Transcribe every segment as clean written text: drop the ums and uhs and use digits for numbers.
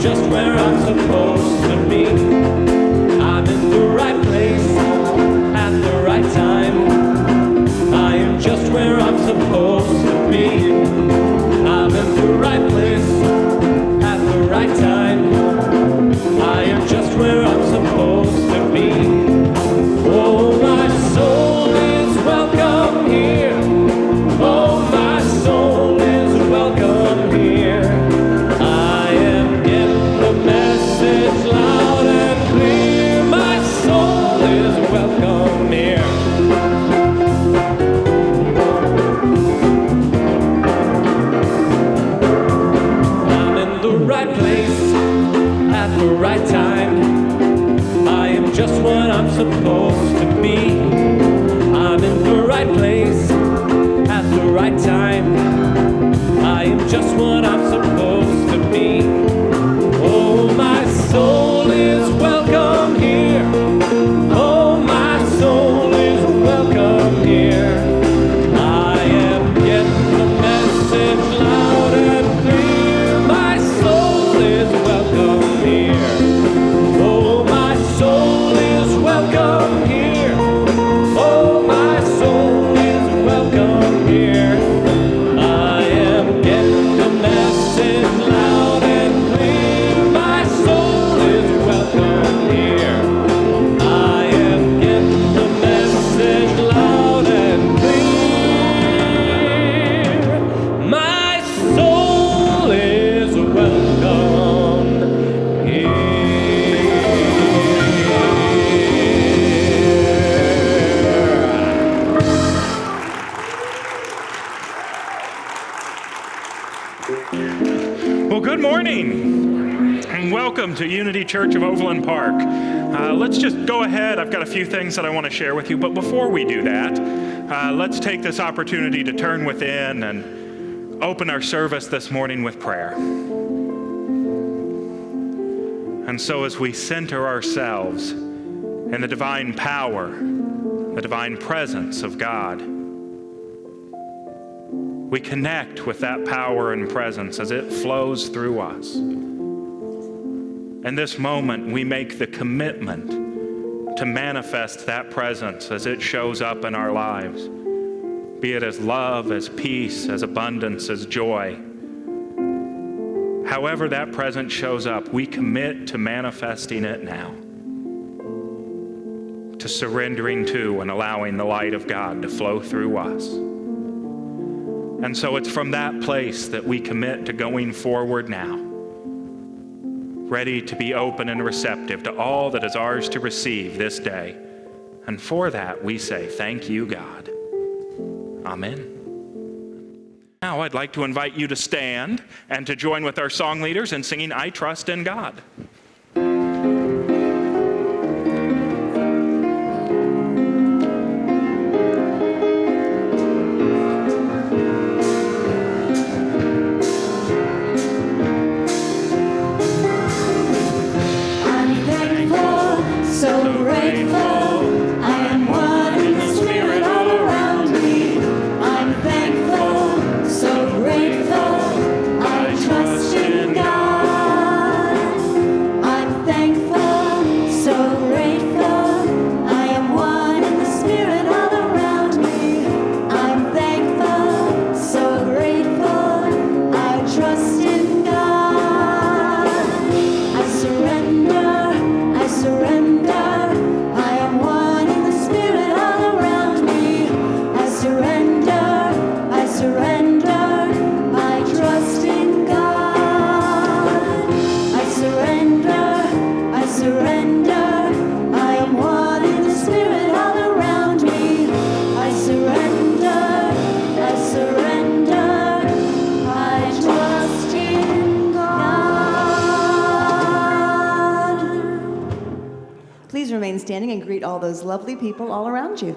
just where I'm supposed to be. I'm in the right place at the right time. I am just where I'm supposed to be. I'm in the right place at the right time. I am just where I'm supposed to be. Oh, my soul is welcome here. Oh, my soul is welcome here. I am getting the message loud and clear. My soul is welcome here. I'm in the right place at the right time. I am just what I'm supposed to be. I'm in the right place at the right time. I am just what I'm supposed to be. Oh, my soul is welcome here. Oh, my soul is welcome here. I am getting the message loud and clear. My soul is welcome here. Oh, my soul is welcome here. Oh, my soul is welcome here. I am getting the message loud and clear. My soul is welcome here. I am getting the message loud and clear. My soul is welcome here. Well, good morning and welcome to Unity Church of Overland Park. Let's just go ahead. I've got a few things that I want to share with you, but before we do that, let's take this opportunity to turn within and open our service this morning with prayer. And so as we center ourselves in the divine power, the divine presence of God, we connect with that power and presence as it flows through us. In this moment, we make the commitment to manifest that presence as it shows up in our lives, be it as love, as peace, as abundance, as joy. However that presence shows up, we commit to manifesting it now, to surrendering to and allowing the light of God to flow through us. And so it's from that place that we commit to going forward now, ready to be open and receptive to all that is ours to receive this day. And for that, we say, thank you, God. Amen. Now I'd like to invite you to stand and to join with our song leaders in singing, I Trust in God. Please remain standing and greet all those lovely people all around you.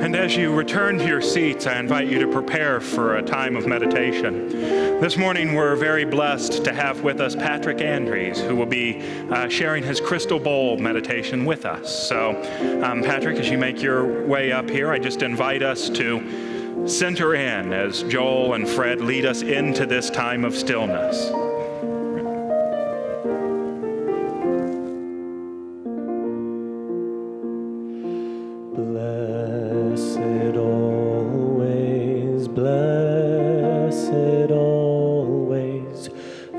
And as you return to your seats, I invite you to prepare for a time of meditation. This morning, we're very blessed to have with us Patrick Andrews, who will be sharing his crystal bowl meditation with us. So, Patrick, as you make your way up here, I just invite us to center in as Joel and Fred lead us into this time of stillness. Blessed always, blessed always,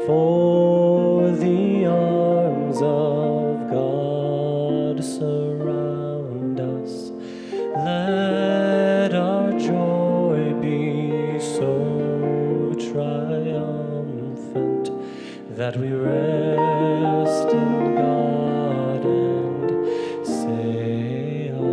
for the arms of God surround us. Let our joy be so triumphant that we rest in God and say Amen.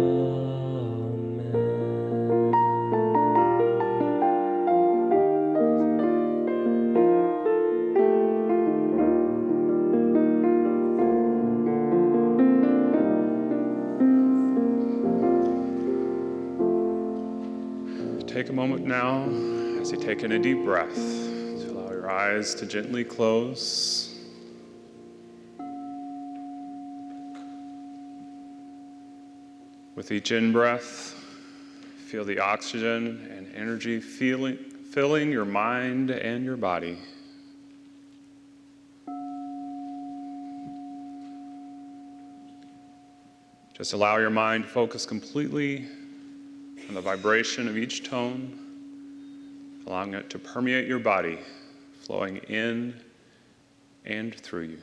Take a moment now as you take in a deep breath to allow your eyes to gently close. With each in-breath, feel the oxygen and energy filling your mind and your body. Just allow your mind to focus completely on the vibration of each tone, allowing it to permeate your body, flowing in and through you.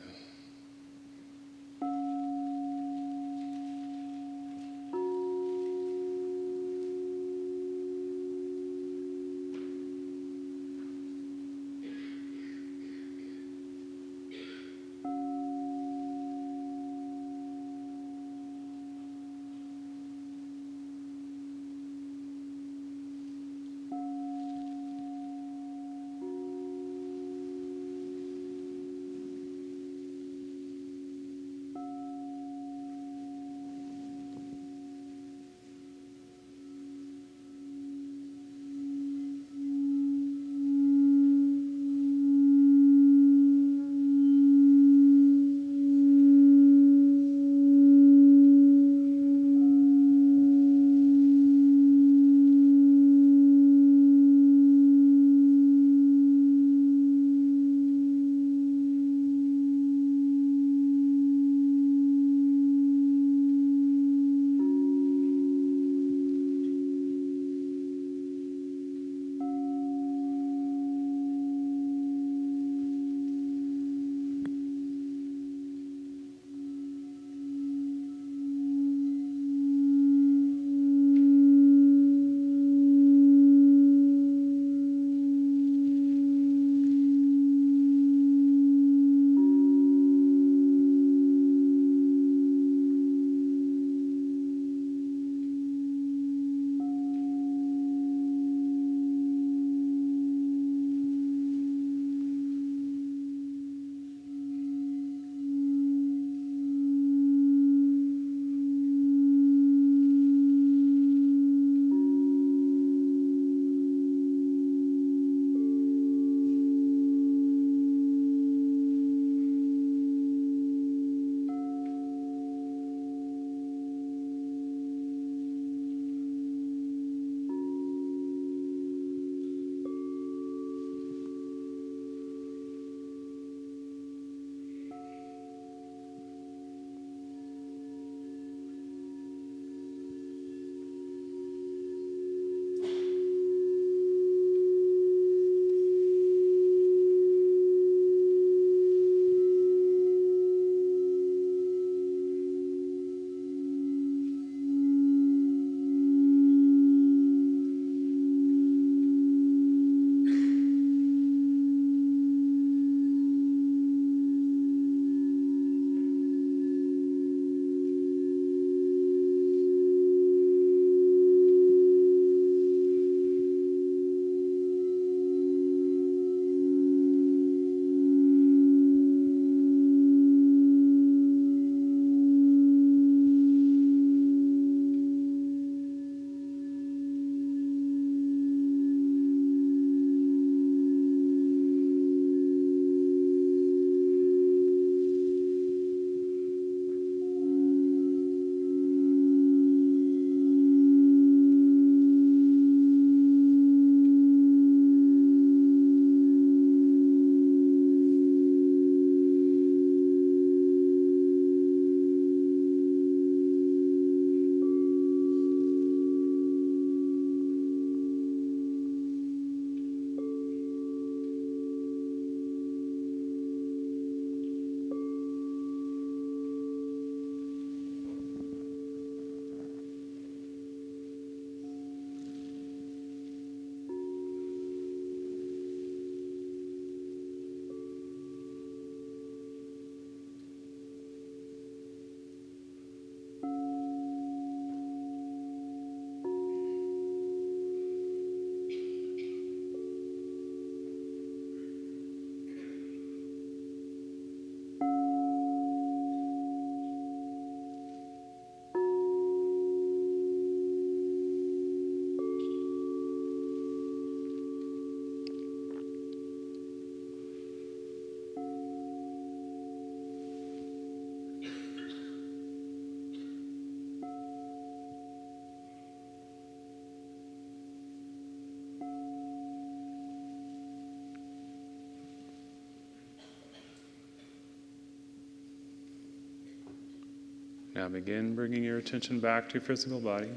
Now begin bringing your attention back to your physical body,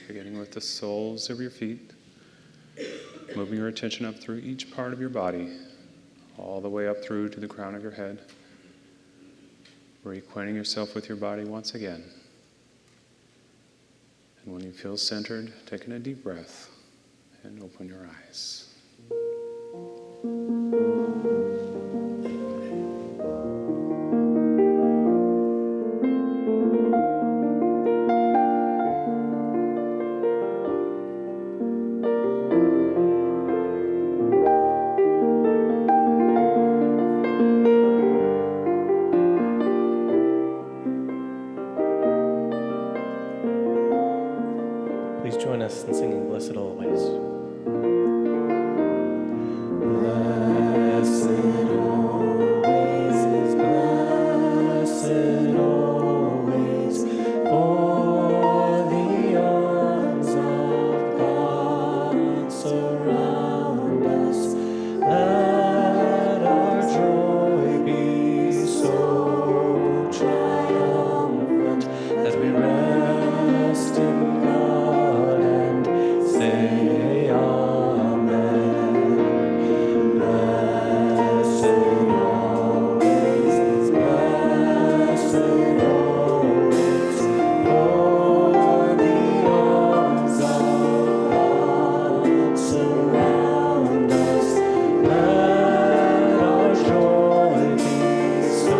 beginning with the soles of your feet, moving your attention up through each part of your body, all the way up through to the crown of your head. Reacquainting yourself with your body once again. And when you feel centered, taking a deep breath and open your eyes. Please join us in singing Blessed Always. Blessed always is blessed always, for the arms of God surround us. Let our joy be so triumphant that we rest in God and say Amen. Blessed always is blessed always, for the arms of God surround us. Let our joy be so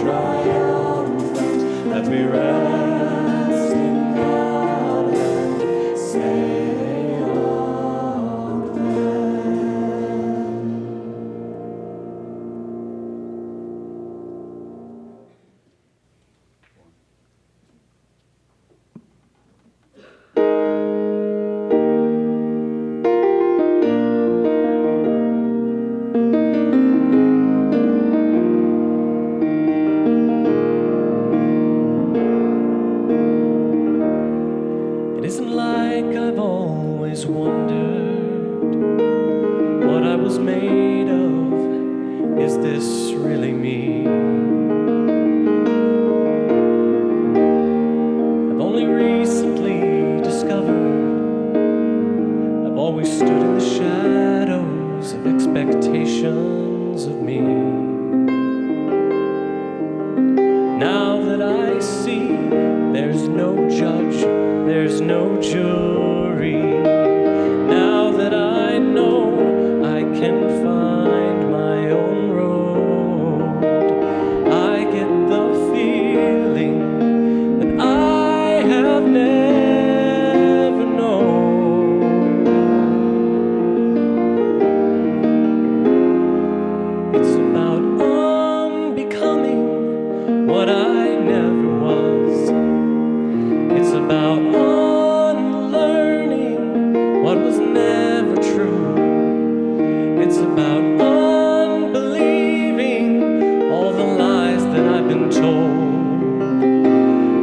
triumphant that we rest in God and say Amen. It isn't like I've always wondered what I was made of. Is this really me? I've only recently discovered I've always stood in the shadows of expectations of me. Now that I see there's no judge, there's no jury. Now that I know I can find my own road, I get the feeling that I have never known. It's about unbecoming what I never was. It's about unlearning what was never true. It's about unbelieving all the lies that I've been told.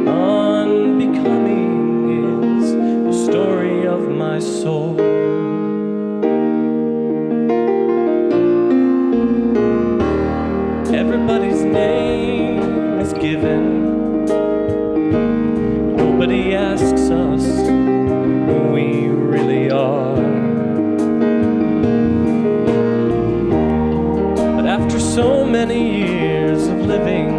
Unbecoming is the story of my soul. Everybody's name is given. Nobody asks us who we really are. But after so many years of living,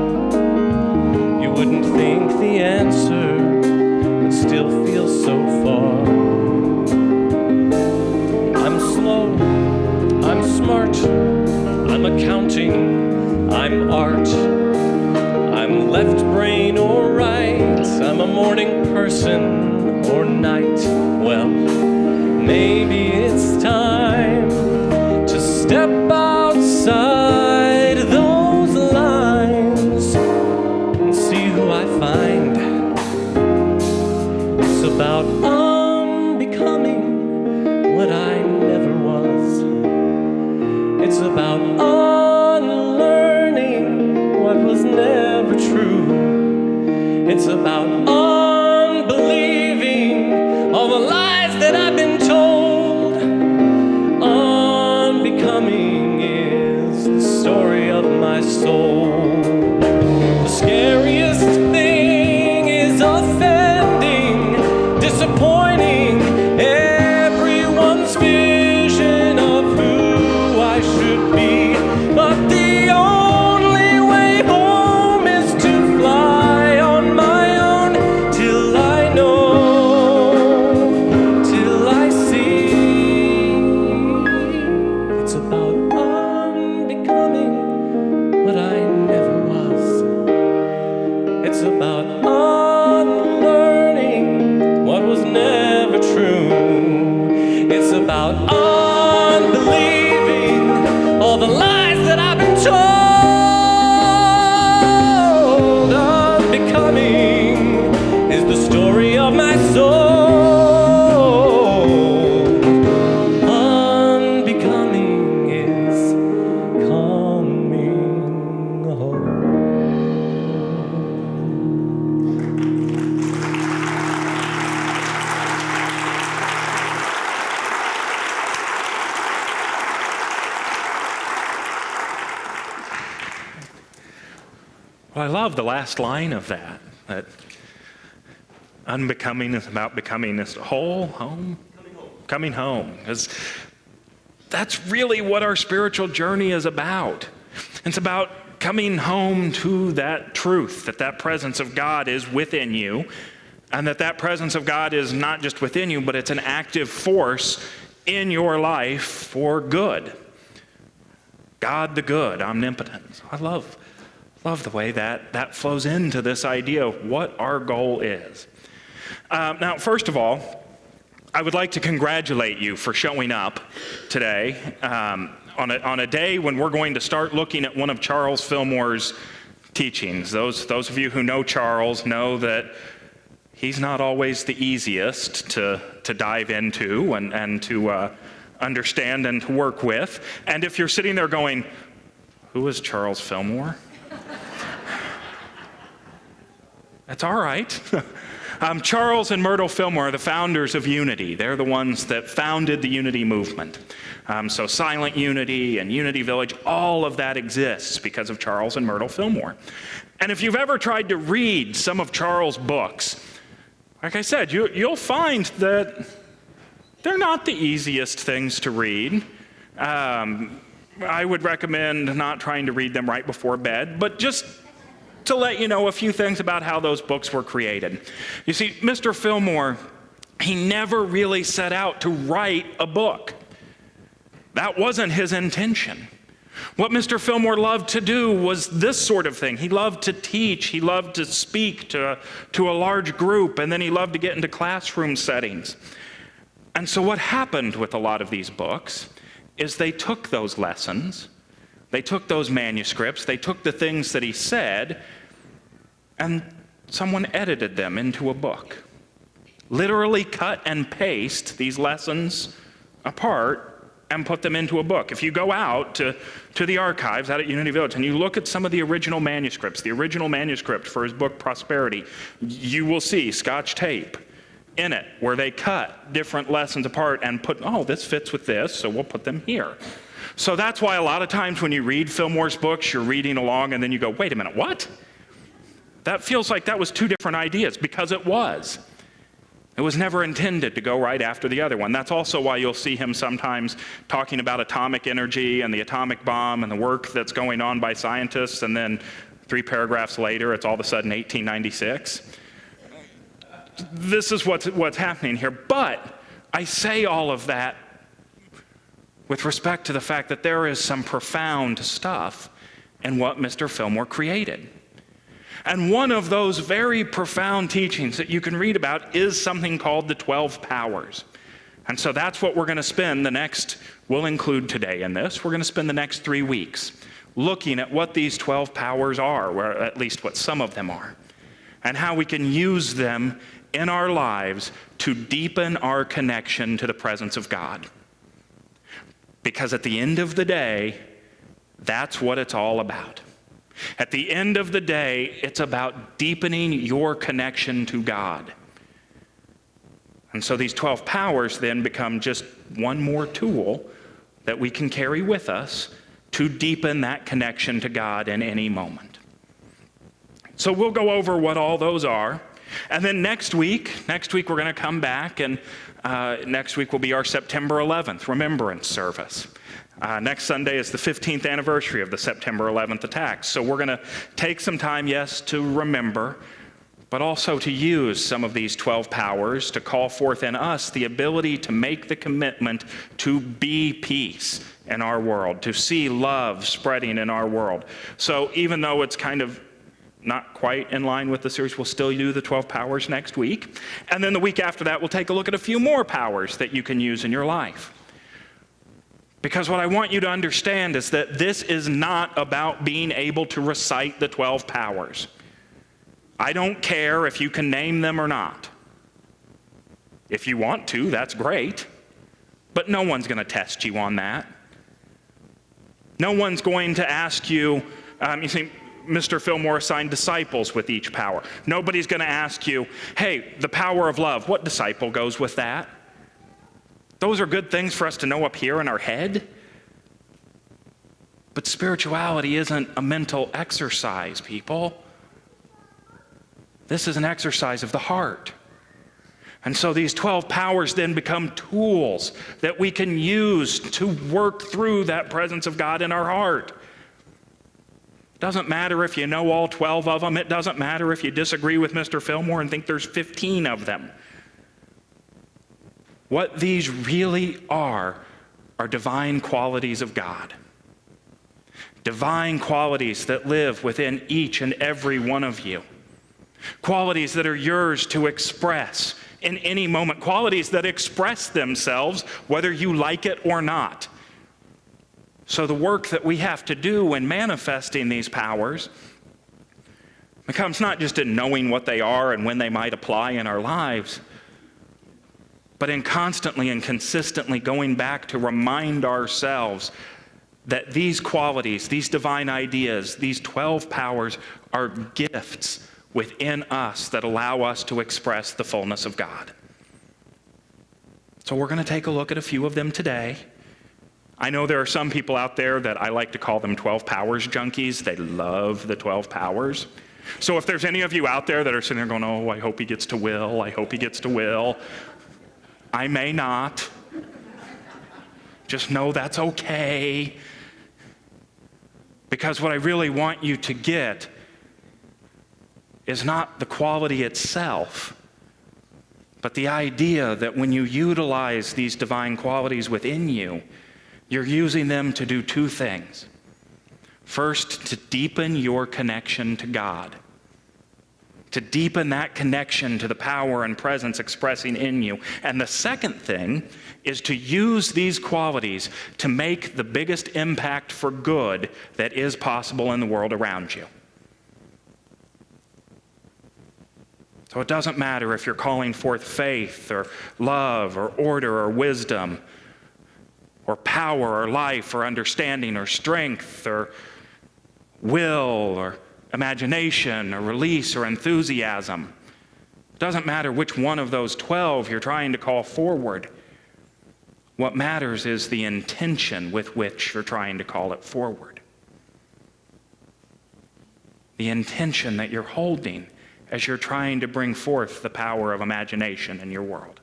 you wouldn't think the answer would still feel so far. I'm slow, I'm smart, I'm accounting, I'm art. I'm left brain or right, I'm a morning person or night. Well, maybe it's time to step outside those lines and see who I find. It's about unbecoming what I never was. It's about unlearning what was never true. It's about unbelieving all the lies that I've been told. Unbecoming is the story of my soul. The scariest I love the last line of that unbecoming is about becoming this whole home. Coming home. Because that's really what our spiritual journey is about. It's about coming home to that truth, that presence of God is within you, and that presence of God is not just within you, but it's an active force in your life for good. God the good, omnipotent. I love the way that flows into this idea of what our goal is. Now, first of all, I would like to congratulate you for showing up today on a day when we're going to start looking at one of Charles Fillmore's teachings. Those of you who know Charles know that he's not always the easiest to dive into and to understand and to work with. And if you're sitting there going, who is Charles Fillmore? That's all right. Charles and Myrtle Fillmore are the founders of Unity. They're the ones that founded the Unity movement. So Silent Unity and Unity Village, all of that exists because of Charles and Myrtle Fillmore. And if you've ever tried to read some of Charles' books, like I said, you'll find that they're not the easiest things to read. I would recommend not trying to read them right before bed, but just to let you know a few things about how those books were created. You see, Mr. Fillmore, he never really set out to write a book. That wasn't his intention. What Mr. Fillmore loved to do was this sort of thing. He loved to teach, he loved to speak to a large group, and then he loved to get into classroom settings. And so what happened with a lot of these books is they took those lessons, they took those manuscripts, they took the things that he said, and someone edited them into a book. Literally cut and paste these lessons apart and put them into a book. If you go out to the archives out at Unity Village and you look at some of the original manuscripts, the original manuscript for his book Prosperity, you will see Scotch tape in it where they cut different lessons apart and put, oh, this fits with this, so we'll put them here. So that's why a lot of times when you read Fillmore's books, you're reading along and then you go, wait a minute, what? That feels like that was two different ideas, because it was. It was never intended to go right after the other one. That's also why you'll see him sometimes talking about atomic energy and the atomic bomb and the work that's going on by scientists, and then 3 paragraphs later, it's all of a sudden 1896. This is what's happening here. But I say all of that with respect to the fact that there is some profound stuff in what Mr. Fillmore created. And one of those very profound teachings that you can read about is something called the 12 Powers. And so that's what we're going to spend we'll include today in this, we're going to spend the next 3 weeks looking at what these 12 powers are, or at least what some of them are, and how we can use them in our lives to deepen our connection to the presence of God. Because at the end of the day, that's what it's all about. At the end of the day, it's about deepening your connection to God. And so these 12 powers then become just one more tool that we can carry with us to deepen that connection to God in any moment. So we'll go over what all those are. And then next week we're going to come back, and next week will be our September 11th Remembrance Service. Next Sunday is the 15th anniversary of the September 11th attacks. So we're going to take some time, yes, to remember, but also to use some of these 12 powers to call forth in us the ability to make the commitment to be peace in our world, to see love spreading in our world. So even though it's kind of not quite in line with the series, we'll still do the 12 powers next week. And then the week after that, we'll take a look at a few more powers that you can use in your life. Because what I want you to understand is that this is not about being able to recite the 12 powers. I don't care if you can name them or not. If you want to, that's great. But no one's going to test you on that. No one's going to ask you, you see, Mr. Fillmore assigned disciples with each power. Nobody's going to ask you, hey, the power of love, what disciple goes with that? Those are good things for us to know up here in our head. But spirituality isn't a mental exercise, people. This is an exercise of the heart. And so these 12 powers then become tools that we can use to work through that presence of God in our heart. It doesn't matter if you know all 12 of them. It doesn't matter if you disagree with Mr. Fillmore and think there's 15 of them. What these really are divine qualities of God. Divine qualities that live within each and every one of you. Qualities that are yours to express in any moment. Qualities that express themselves whether you like it or not. So the work that we have to do in manifesting these powers becomes not just in knowing what they are and when they might apply in our lives, but in constantly and consistently going back to remind ourselves that these qualities, these divine ideas, these 12 powers are gifts within us that allow us to express the fullness of God. So we're going to take a look at a few of them today. I know there are some people out there that I like to call them 12 powers junkies. They love the 12 powers. So if there's any of you out there that are sitting there going, oh, I hope he gets to will, I hope he gets to will. I may not. Just know that's okay. Because what I really want you to get is not the quality itself, but the idea that when you utilize these divine qualities within you, you're using them to do two things. First, to deepen your connection to God. To deepen that connection to the power and presence expressing in you. And the second thing is to use these qualities to make the biggest impact for good that is possible in the world around you. So it doesn't matter if you're calling forth faith or love or order or wisdom or power or life or understanding or strength or will or imagination or release or enthusiasm. It doesn't matter which one of those 12 you're trying to call forward. What matters is the intention with which you're trying to call it forward. The intention that you're holding as you're trying to bring forth the power of imagination in your world.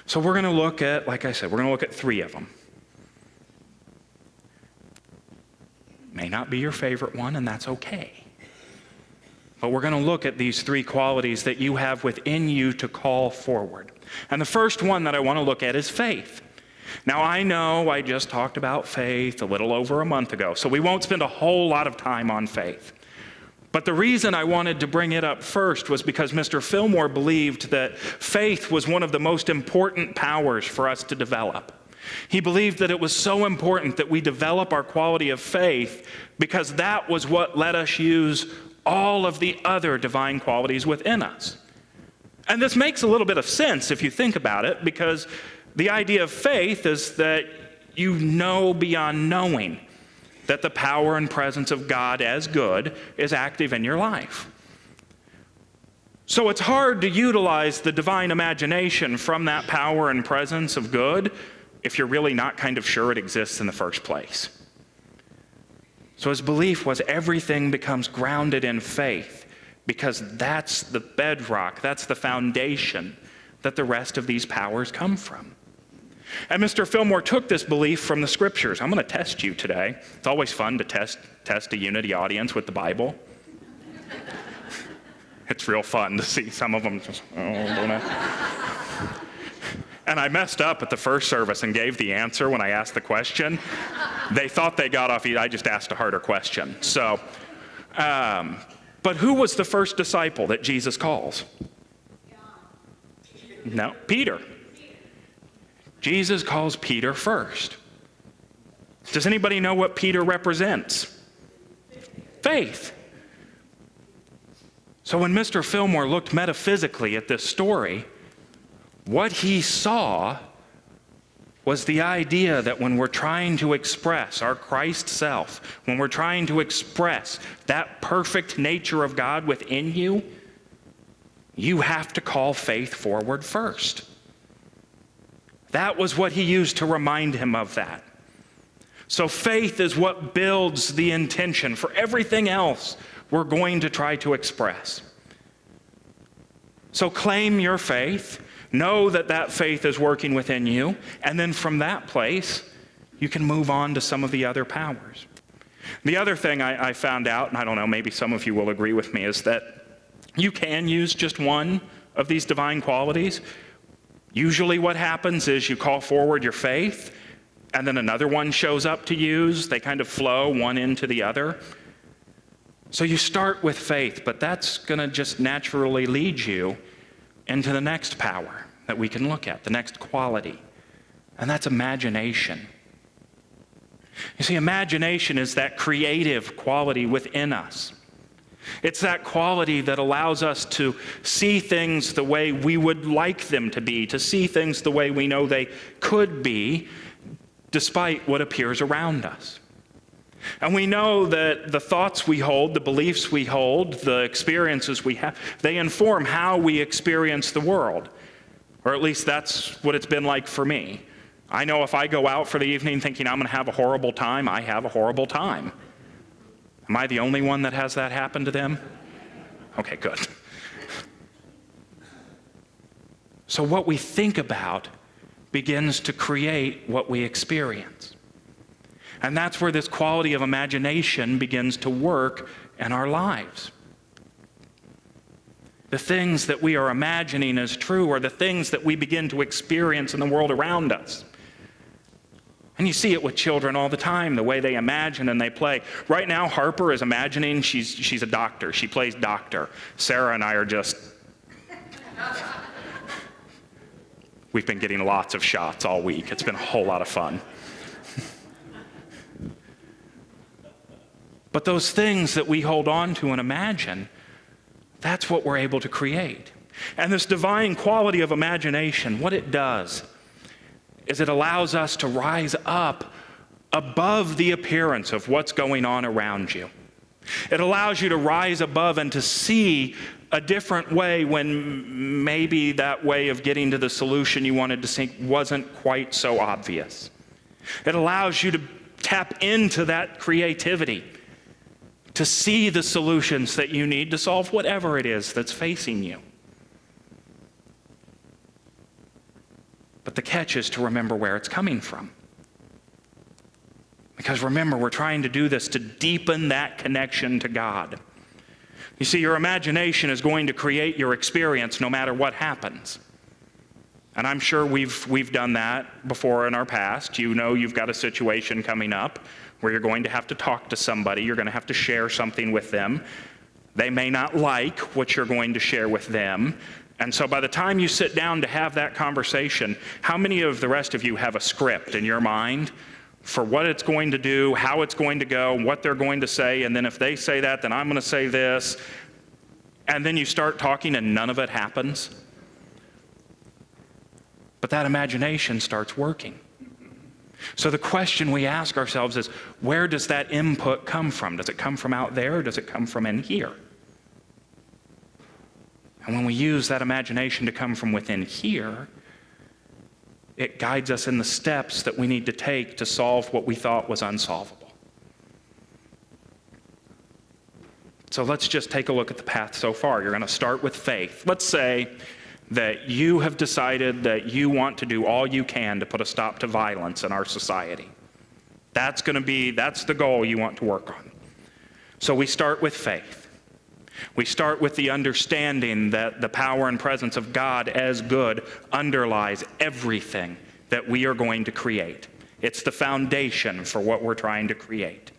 So we're going to look at, like I said, we're going to look at 3 of them. May not be your favorite one, and that's okay. But we're going to look at these 3 qualities that you have within you to call forward. And the first one that I want to look at is faith. Now, I know I just talked about faith a little over a month ago, so we won't spend a whole lot of time on faith. But the reason I wanted to bring it up first was because Mr. Fillmore believed that faith was one of the most important powers for us to develop. He believed that it was so important that we develop our quality of faith because that was what let us use all of the other divine qualities within us. And this makes a little bit of sense if you think about it, because the idea of faith is that you know beyond knowing that the power and presence of God as good is active in your life. So it's hard to utilize the divine imagination from that power and presence of good if you're really not kind of sure it exists in the first place. So his belief was everything becomes grounded in faith because that's the bedrock, that's the foundation that the rest of these powers come from. And Mr. Fillmore took this belief from the scriptures. I'm going to test you today. It's always fun to test a Unity audience with the Bible. It's real fun to see some of them just, don't I? And I messed up at the first service and gave the answer when I asked the question. They thought they got off, I just asked a harder question. So, but who was the first disciple that Jesus calls? No, Peter. Jesus calls Peter first. Does anybody know what Peter represents? Faith. So when Mr. Fillmore looked metaphysically at this story, what he saw was the idea that when we're trying to express our Christ self, when we're trying to express that perfect nature of God within you, you have to call faith forward first. That was what he used to remind him of that. So faith is what builds the intention for everything else we're going to try to express. So claim your faith, know that that faith is working within you, and then from that place, you can move on to some of the other powers. The other thing I found out, and I don't know, maybe some of you will agree with me, is that you can use just one of these divine qualities. Usually what happens is you call forward your faith, and then another one shows up to use. They kind of flow one into the other. So you start with faith, but that's going to just naturally lead you into the next power that we can look at, the next quality, and that's imagination. You see, imagination is that creative quality within us. It's that quality that allows us to see things the way we would like them to be, to see things the way we know they could be, despite what appears around us. And we know that the thoughts we hold, the beliefs we hold, the experiences we have, they inform how we experience the world. Or at least that's what it's been like for me. I know if I go out for the evening thinking I'm going to have a horrible time, I have a horrible time. Am I the only one that has that happen to them? Okay, good. So what we think about begins to create what we experience. And that's where this quality of imagination begins to work in our lives. The things that we are imagining as true are the things that we begin to experience in the world around us. And you see it with children all the time, the way they imagine and they play. Right now, Harper is imagining she's a doctor. She plays doctor. Sarah and I are just... We've been getting lots of shots all week. It's been a whole lot of fun. But those things that we hold on to and imagine, that's what we're able to create. And this divine quality of imagination, what it does is it allows us to rise up above the appearance of what's going on around you. It allows you to rise above and to see a different way when maybe that way of getting to the solution you wanted to see wasn't quite so obvious. It allows you to tap into that creativity, to see the solutions that you need to solve whatever it is that's facing you. But the catch is to remember where it's coming from. Because remember, we're trying to do this to deepen that connection to God. You see, your imagination is going to create your experience no matter what happens. And I'm sure we've done that before in our past. You know you've got a situation coming up where you're going to have to talk to somebody. You're going to have to share something with them. They may not like what you're going to share with them. And so by the time you sit down to have that conversation, how many of the rest of you have a script in your mind for what it's going to do, how it's going to go, what they're going to say, and then if they say that, then I'm going to say this, and then you start talking and none of it happens? But that imagination starts working. So the question we ask ourselves is, where does that input come from? Does it come from out there, or does it come from in here? And when we use that imagination to come from within here, it guides us in the steps that we need to take to solve what we thought was unsolvable. So let's just take a look at the path so far. You're going to start with faith. Let's say that you have decided that you want to do all you can to put a stop to violence in our society. That's the goal you want to work on. So we start with faith. We start with the understanding that the power and presence of God as good underlies everything that we are going to create. It's the foundation for what we're trying to create.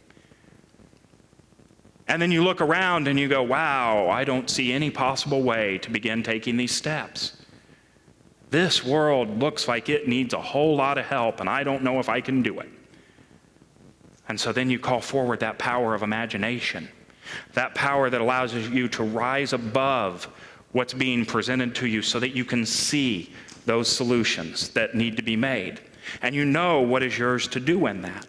And then you look around and you go, wow, I don't see any possible way to begin taking these steps. This world looks like it needs a whole lot of help, and I don't know if I can do it. And so then you call forward that power of imagination. That power that allows you to rise above what's being presented to you so that you can see those solutions that need to be made. And you know what is yours to do in that.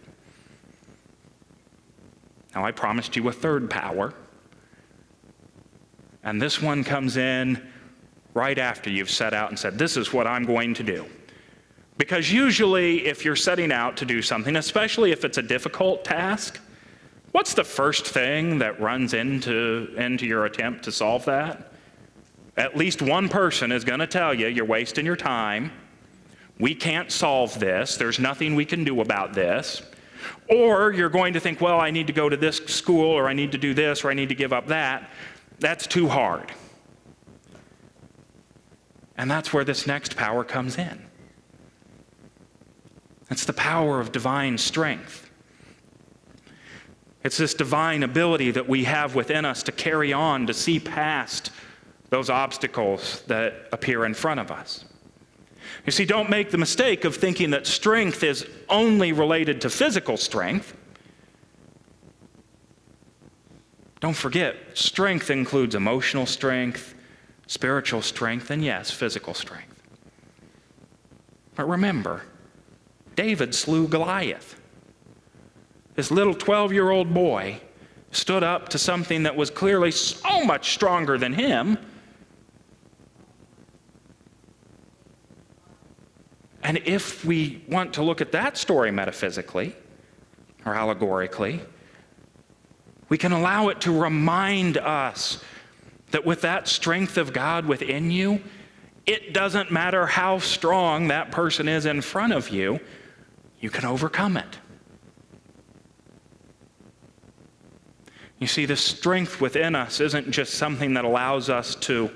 Now, I promised you a third power. And this one comes in right after you've set out and said, this is what I'm going to do. Because usually if you're setting out to do something, especially if it's a difficult task, What's the first thing that runs into your attempt to solve that? At least one person is going to tell you, you're wasting your time. We can't solve this. There's nothing we can do about this. Or you're going to think, well, I need to go to this school, or I need to do this, or I need to give up that. That's too hard. And that's where this next power comes in. It's the power of divine strength. It's this divine ability that we have within us to carry on, to see past those obstacles that appear in front of us. You see, don't make the mistake of thinking that strength is only related to physical strength. Don't forget, strength includes emotional strength, spiritual strength, and yes, physical strength. But remember, David slew Goliath. This little 12-year-old boy stood up to something that was clearly so much stronger than him. And if we want to look at that story metaphysically or allegorically, we can allow it to remind us that with that strength of God within you, it doesn't matter how strong that person is in front of you, you can overcome it. You see, the strength within us isn't just something that allows us to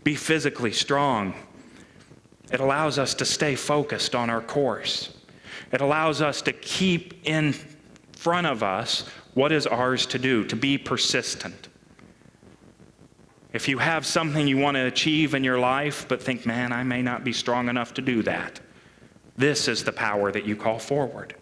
be physically strong. It allows us to stay focused on our course. It allows us to keep in front of us what is ours to do, to be persistent. If you have something you want to achieve in your life, but think, man, I may not be strong enough to do that, this is the power that you call forward.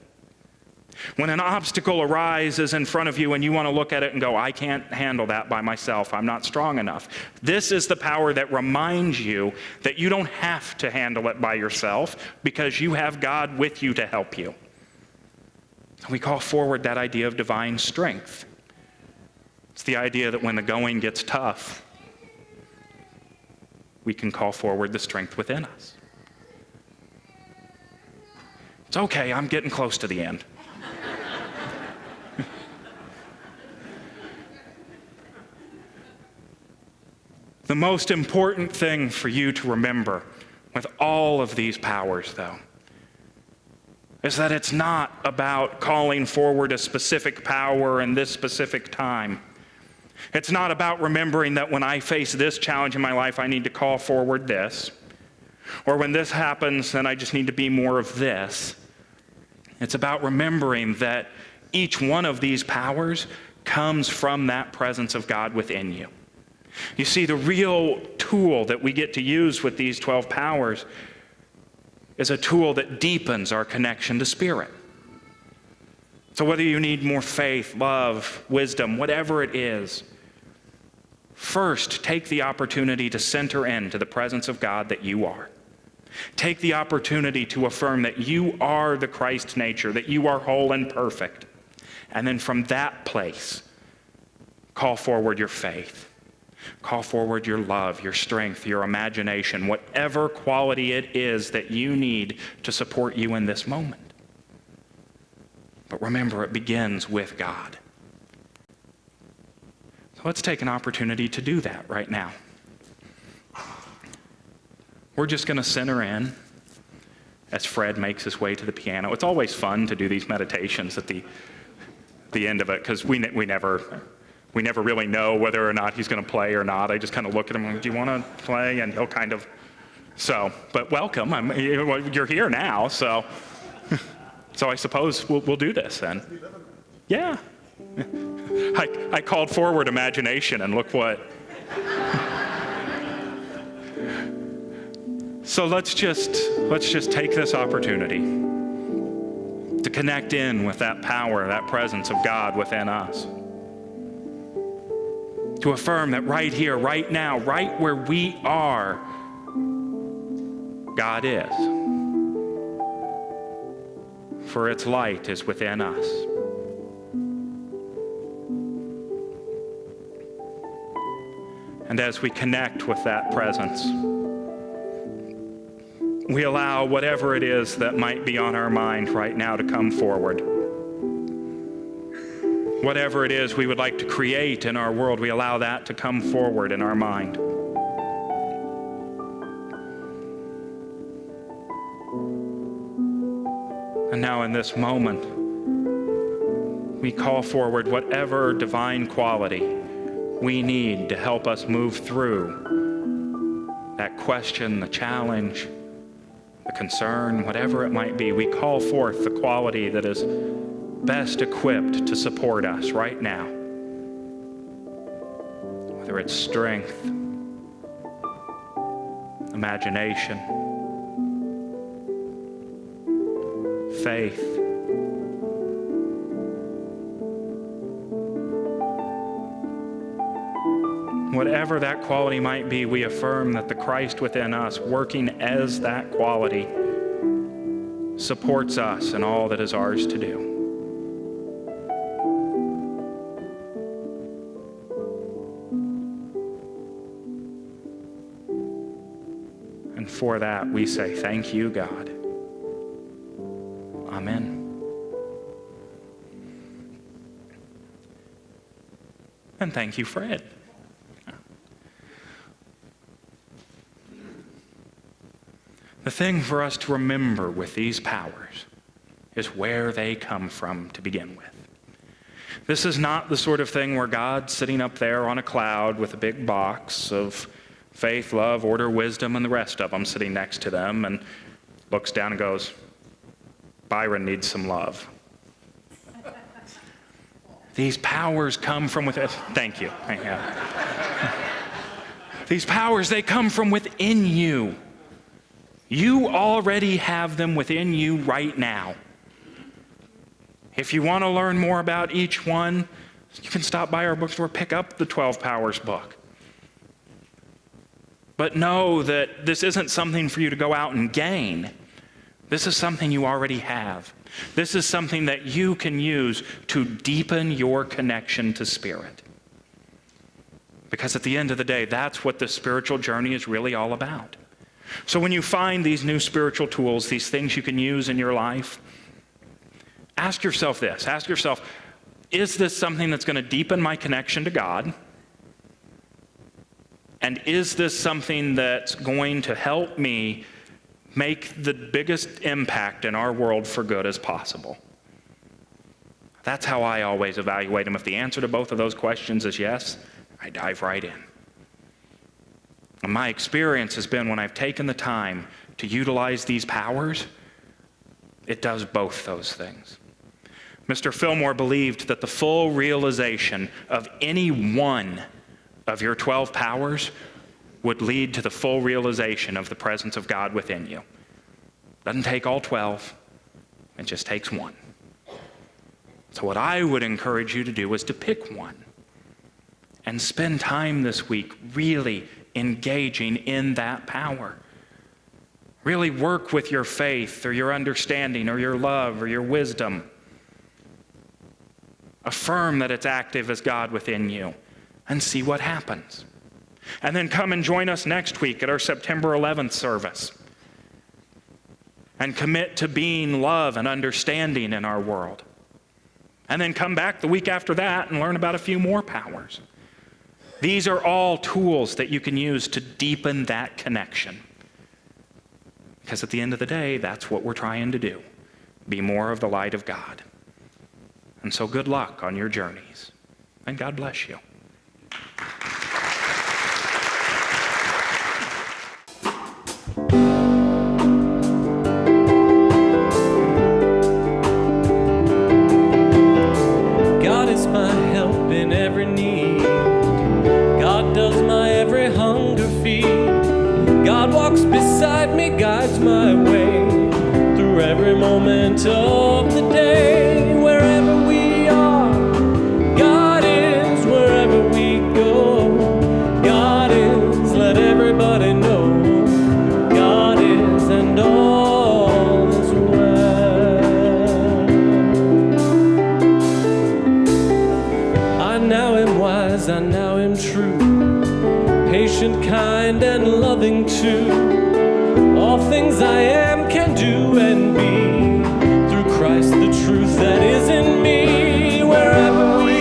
When an obstacle arises in front of you and you want to look at it and go, I can't handle that by myself, I'm not strong enough. This is the power that reminds you that you don't have to handle it by yourself because you have God with you to help you. We call forward that idea of divine strength. It's the idea that when the going gets tough, we can call forward the strength within us. It's okay, I'm getting close to the end. The most important thing for you to remember with all of these powers, though, is that it's not about calling forward a specific power in this specific time. It's not about remembering that when I face this challenge in my life, I need to call forward this. Or when this happens, then I just need to be more of this. It's about remembering that each one of these powers comes from that presence of God within you. You see, the real tool that we get to use with these 12 powers is a tool that deepens our connection to Spirit. So whether you need more faith, love, wisdom, whatever it is, first take the opportunity to center into the presence of God that you are. Take the opportunity to affirm that you are the Christ nature, that you are whole and perfect. And then from that place, call forward your faith. Call forward your love, your strength, your imagination, whatever quality it is that you need to support you in this moment. But remember, it begins with God. So let's take an opportunity to do that right now. We're just going to center in as Fred makes his way to the piano. It's always fun to do these meditations at the end of it because we never really know whether or not he's going to play or not. I just kind of look at him like, do you want to play? And he'll kind of, but welcome. You're here now, so I suppose we'll do this then. Yeah. I called forward imagination, and look what. So let's just take this opportunity to connect in with that power, that presence of God within us. To affirm that right here, right now, right where we are, God is. For its light is within us. And as we connect with that presence, we allow whatever it is that might be on our mind right now to come forward. Whatever it is we would like to create in our world, we allow that to come forward in our mind. And now in this moment, we call forward whatever divine quality we need to help us move through that question, the challenge, the concern, whatever it might be. We call forth the quality that is best equipped to support us right now. Whether it's strength, imagination, faith, whatever that quality might be, we affirm that the Christ within us, working as that quality, supports us in all that is ours to do. And for that, we say, thank you, God. Amen. And thank you, Fred. The thing for us to remember with these powers is where they come from to begin with. This is not the sort of thing where God's sitting up there on a cloud with a big box of faith, love, order, wisdom, and the rest of them sitting next to them and looks down and goes, Byron needs some love. These powers come from within. Thank you. These powers, they come from within you. You already have them within you right now. If you want to learn more about each one, you can stop by our bookstore, pick up the 12 Powers book. But know that this isn't something for you to go out and gain. This is something you already have. This is something that you can use to deepen your connection to Spirit. Because at the end of the day, that's what the spiritual journey is really all about. So when you find these new spiritual tools, these things you can use in your life, ask yourself this. Ask yourself, is this something that's going to deepen my connection to God? And is this something that's going to help me make the biggest impact in our world for good as possible? That's how I always evaluate them. If the answer to both of those questions is yes, I dive right in. And my experience has been when I've taken the time to utilize these powers, it does both those things. Mr. Fillmore believed that the full realization of any one of your 12 powers would lead to the full realization of the presence of God within you. Doesn't take all 12, it just takes one. So what I would encourage you to do is to pick one and spend time this week really engaging in that power. Really work with your faith or your understanding or your love or your wisdom. Affirm that it's active as God within you and see what happens. And then come and join us next week at our September 11th service. And commit to being love and understanding in our world. And then come back the week after that and learn about a few more powers. These are all tools that you can use to deepen that connection. Because at the end of the day, that's what we're trying to do. Be more of the light of God. And so good luck on your journeys. And God bless you. God is my help in every need. God does my every hunger feed. God walks beside me, guides my way through every moment of the day. Wherever we are, God is. Wherever we go, God is. Let everybody know God is, and all is well. I now am wise, I now am true, patient, kind, and loving too. All things I am, can do, and be through Christ, the truth that is in me. Wherever we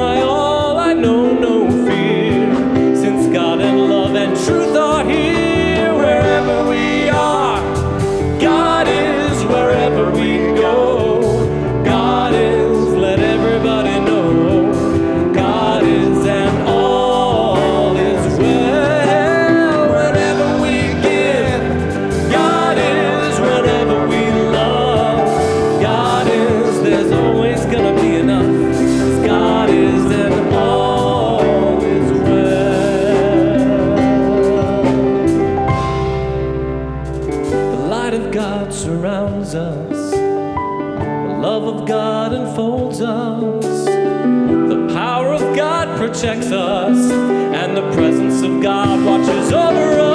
my all, I know no fear. Since God and love and truth are here, wherever we are, God is wherever we go. God is, let everybody know. God is and all is well. Whenever we give, God is. Whenever we love, God is. There's always gonna be enough. 'Cause God is and all is well. The light of God surrounds us. The love of God enfolds us. The power of God protects us. And the presence of God watches over us.